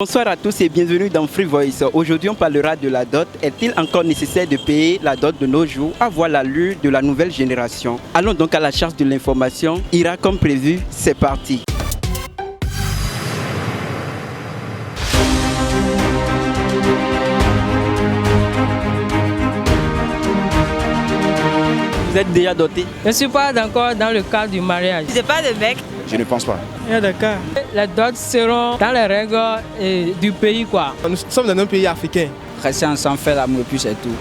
Bonsoir à tous et bienvenue dans Free Voice. Aujourd'hui, on parlera de la dot. Est-il encore nécessaire de payer la dot de nos jours? À voir l'allure de la nouvelle génération. Allons donc à la charge de l'information. Ira comme prévu, c'est parti. Vous êtes déjà doté? Je ne suis pas encore dans le cadre du mariage. C'est pas de mec. Je ne pense pas. D'accord. Les dots seront dans les règles du pays, quoi. Nous sommes dans un pays africain. Rester ensemble, faire l'amour et puis c'est tout.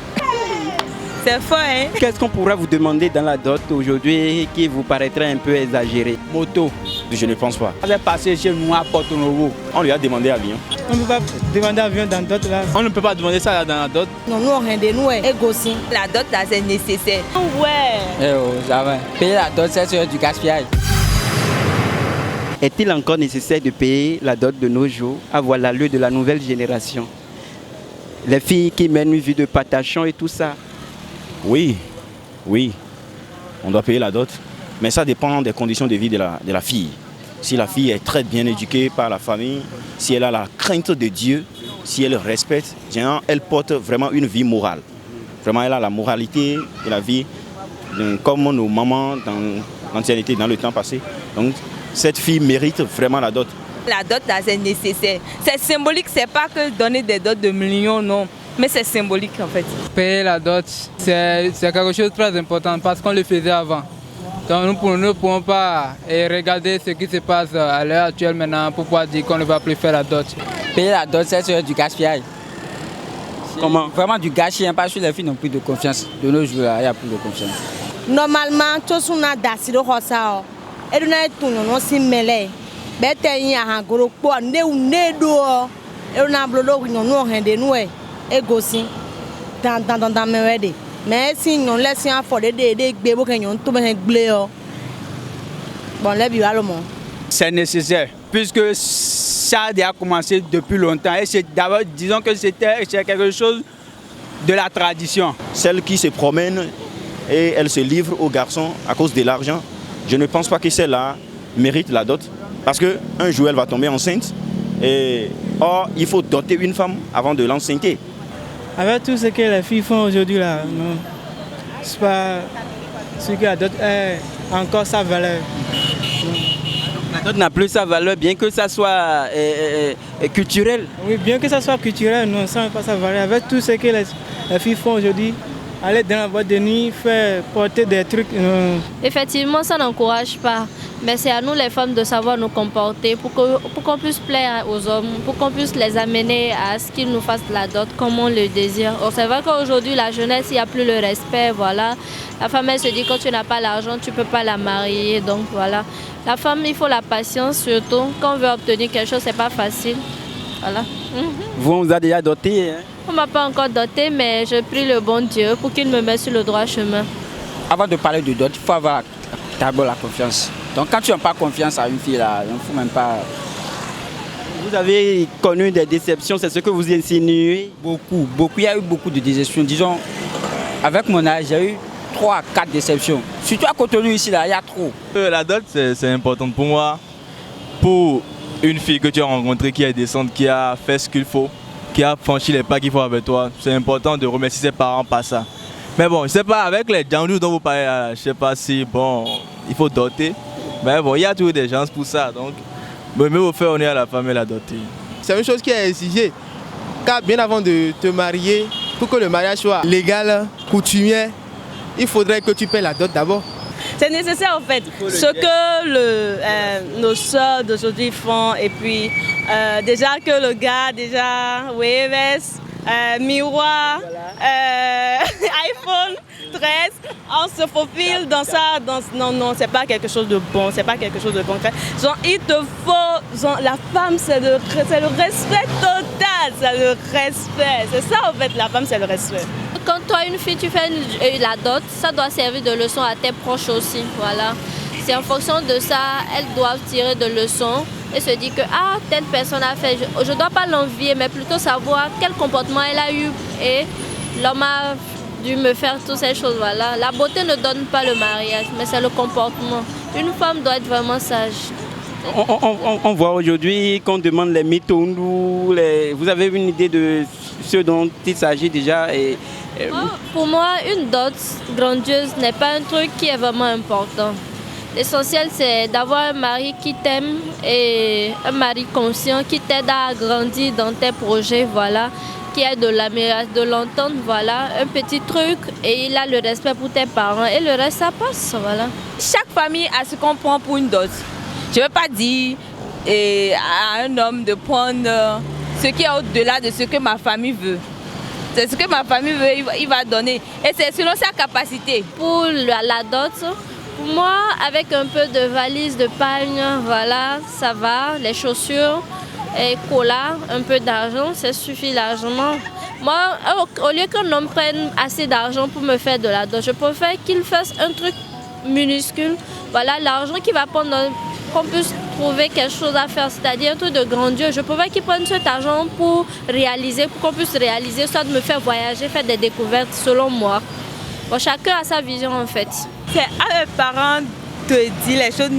C'est faux, hein? Qu'est-ce qu'on pourra vous demander dans la dot aujourd'hui qui vous paraîtrait un peu exagéré? Moto. Je ne pense pas. On est passé chez nous à Porto Novo. On lui a demandé avion. On ne peut pas demander avion dans dot là. On ne peut pas demander ça dans la dot. Non, nous on rien de nous, égoïstes. La dot là c'est nécessaire. Ouais. Eh oh, jamais. Payer la dot, c'est du gaspillage. Est-il encore nécessaire de payer la dot de nos jours à voir l'allure de la nouvelle génération? Les filles qui mènent une vie de patachon et tout ça. Oui, on doit payer la dot. Mais ça dépend des conditions de vie de la fille. Si la fille est très bien éduquée par la famille, si elle a la crainte de Dieu, si elle respecte, elle porte vraiment une vie morale. Vraiment, elle a la moralité de la vie, comme nos mamans dans l'ancienneté, dans le temps passé. Donc, cette fille mérite vraiment la dot. La dot là c'est nécessaire. C'est symbolique, c'est pas que donner des dots de millions, non. Mais c'est symbolique en fait. Payer la dot, c'est quelque chose de très important parce qu'on le faisait avant. Donc nous ne pouvons pas regarder ce qui se passe à l'heure actuelle maintenant pour pouvoir dire qu'on ne va plus faire la dot. Payer la dot, c'est du gaspillage. Comment? Vraiment du gâchis, parce que les filles n'ont plus de confiance. De nos jours, il n'y a plus de confiance. Normalement, tout ce qu'on a d'assez rosa, et nous avons tout non si mêlé. Bête y a un gros point, ne ou ne do, et on a bloqué nous rien de nous, égoïstes. Dans mes aides. Mais si on laisse un fort des bébés qui ont tout bien blé. Bon, là, il y a le monde. C'est nécessaire, puisque ça a déjà commencé depuis longtemps. Et c'est d'abord, disons que c'est quelque chose de la tradition. Celle qui se promène et elle se livre aux garçons à cause de l'argent, je ne pense pas que celle-là mérite la dot. Parce qu'un jour, elle va tomber enceinte. Or, il faut doter une femme avant de l'enceinte. Avec tout ce que les filles font aujourd'hui là, c'est pas ce que la dot est encore sa valeur. La dot n'a plus sa valeur, bien que ça soit culturel. Oui, bien que ça soit culturel, non, ça n'a pas sa valeur. Avec tout ce que les filles font aujourd'hui, aller dans la boîte de nuit, faire porter des trucs. Effectivement, ça n'encourage pas. Mais c'est à nous les femmes de savoir nous comporter pour qu'on puisse plaire aux hommes, pour qu'on puisse les amener à ce qu'ils nous fassent la dot comme on le désire. Or, c'est vrai qu'aujourd'hui, la jeunesse, il n'y a plus le respect. Voilà. La femme, elle se dit quand tu n'as pas l'argent, tu ne peux pas la marier. Donc voilà. La femme, il faut la patience surtout. Quand on veut obtenir quelque chose, ce n'est pas facile. Voilà. Vous, on vous a déjà doté, hein? On ne m'a pas encore dotée, mais je prie le bon Dieu pour qu'il me mette sur le droit chemin. Avant de parler de dot, il faut avoir d'abord la confiance. Donc quand tu n'as pas confiance à une fille, là, il ne faut même pas... Vous avez connu des déceptions, c'est ce que vous insinuez? Beaucoup. Il y a eu beaucoup de déceptions. Disons, avec mon âge, j'ai eu 3 à 4 déceptions. Surtout à Cotonou ici, là, il y a trop. La dot, c'est important pour moi. Pour une fille que tu as rencontrée qui est décente, qui a fait ce qu'il faut, qui a franchi les pas qu'il faut avec toi, c'est important de remercier ses parents par ça. Mais bon, je ne sais pas, avec les jandous dont vous parlez, je ne sais pas si, bon, il faut doter. Mais bon, il y a toujours des chances pour ça, donc mieux vaut faire honneur à la femme et la doter. C'est une chose qui est exigée, car bien avant de te marier, pour que le mariage soit légal, coutumier, il faudrait que tu paies la dot d'abord. C'est nécessaire en fait. Ce que nos soeurs d'aujourd'hui font, et puis déjà que le gars, Waves, miroir, iPhone 13, on se faufile dans ça. Non, c'est pas quelque chose de bon, c'est pas quelque chose de concret. Genre, il te faut, genre, la femme c'est le respect total, c'est le respect. C'est ça en fait, la femme c'est le respect. Quand toi, une fille, tu fais la dot, ça doit servir de leçon à tes proches aussi. Voilà. C'est en fonction de ça, elles doivent tirer de leçons et se dire que telle personne a fait, je ne dois pas l'envier, mais plutôt savoir quel comportement elle a eu et l'homme a dû me faire toutes ces choses. Voilà. La beauté ne donne pas le mariage, mais c'est le comportement. Une femme doit être vraiment sage. On voit aujourd'hui qu'on demande les mitondou. Vous avez une idée de ce dont il s'agit déjà Pour moi, une dot grandiose n'est pas un truc qui est vraiment important. L'essentiel, c'est d'avoir un mari qui t'aime et un mari conscient qui t'aide à grandir dans tes projets, voilà, qui a de l'entente, voilà, un petit truc et il a le respect pour tes parents et le reste, ça passe, voilà. Chaque famille a ce qu'on prend pour une dot. Je ne veux pas dire à un homme de prendre ce qui est au-delà de ce que ma famille veut. C'est ce que ma famille veut, il va donner. Et c'est selon sa capacité. Pour la dot, pour moi, avec un peu de valise de pagne, voilà, ça va. Les chaussures et cola, un peu d'argent, ça suffit largement. Moi, au lieu qu'un homme prenne assez d'argent pour me faire de la dot, je préfère qu'il fasse un truc minuscule. Voilà, l'argent qu'il va prendre, qu'on puisse trouver quelque chose à faire, c'est-à-dire un truc de grandiose. Je préfère qu'il prenne cet argent pour qu'on puisse réaliser, soit de me faire voyager, faire des découvertes, selon moi. Bon, chacun a sa vision en fait. C'est à mes parents de dire les choses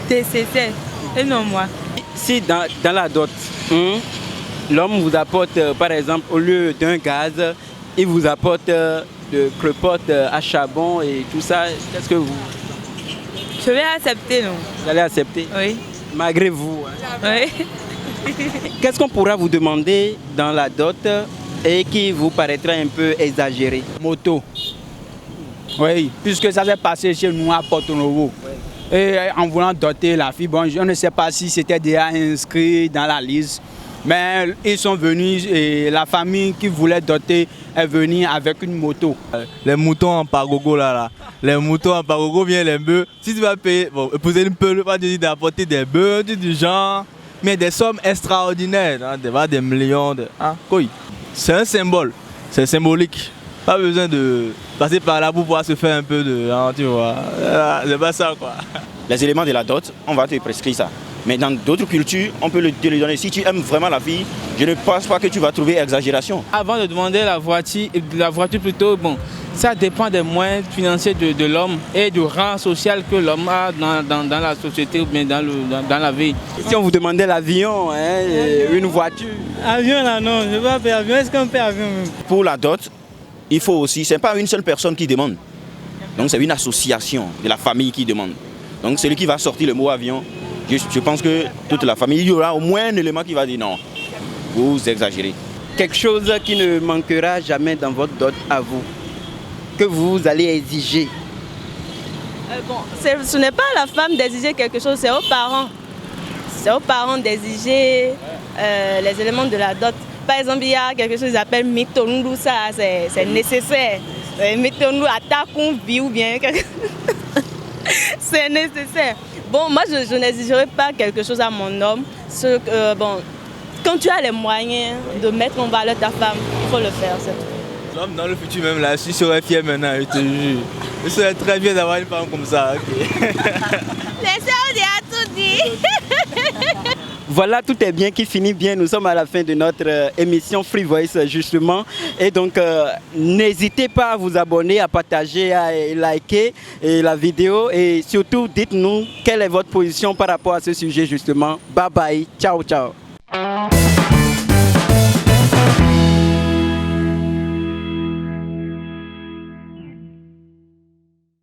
nécessaires et non moi. Si dans la dot, l'homme vous apporte, par exemple, au lieu d'un gaz, il vous apporte de crepotes à charbon et tout ça, qu'est-ce que vous... Je vais accepter, non? Vous allez accepter? Oui. Malgré vous? Oui. Qu'est-ce qu'on pourra vous demander dans la dot et qui vous paraîtra un peu exagéré? Moto. Oui, puisque ça s'est passé chez nous à Porto Novo. Oui. Et en voulant doter la fille, bon, je ne sais pas si c'était déjà inscrit dans la liste, mais ils sont venus et la famille qui voulait doter est venue avec une moto. Les moutons en pagogo là. Les moutons en pagogo viennent les bœufs. Si tu vas payer, bon, épouser une peu, pas dire d'apporter des bœufs, du genre, mais des sommes extraordinaires, hein, des millions de. Hein, quoi. C'est un symbole, c'est symbolique. Pas besoin de passer par là pour pouvoir se faire un peu de. Hein, tu vois, c'est pas ça quoi. Les éléments de la dot, on va te prescrire ça. Mais dans d'autres cultures, on peut te le donner. Si tu aimes vraiment la fille, je ne pense pas que tu vas trouver exagération. Avant de demander la voiture plutôt, bon, ça dépend des moyens financiers de l'homme et du rang social que l'homme a dans la société ou bien dans la vie. Si on vous demandait l'avion, une voiture. Avion là non, je ne veux pas payer avion. Est-ce qu'on paye avion même? Pour la dot, il faut aussi, ce n'est pas une seule personne qui demande. Donc c'est une association de la famille qui demande. Donc celui qui va sortir le mot avion, je pense que toute la famille, il y aura au moins un élément qui va dire non, vous exagérez. Quelque chose qui ne manquera jamais dans votre dot à vous, que vous allez exiger. Ce n'est pas à la femme d'exiger quelque chose, c'est aux parents. C'est aux parents d'exiger les éléments de la dot. Par exemple, il y a quelque chose qu'ils appellent mitondou, ça c'est nécessaire. Mitondou à ta vie ou bien c'est nécessaire. Bon, moi je n'exigerai pas quelque chose à mon homme. Quand tu as les moyens de mettre en valeur ta femme, il faut le faire. L'homme dans le futur même là, je serais fier maintenant, je te jure. Je serais très bien d'avoir une femme comme ça. Okay. Les sœurs ont tout dit. Voilà, tout est bien qui finit bien. Nous sommes à la fin de notre émission Free Voice justement. Et donc, n'hésitez pas à vous abonner, à partager, à liker la vidéo. Et surtout, dites-nous quelle est votre position par rapport à ce sujet justement. Bye bye, ciao ciao.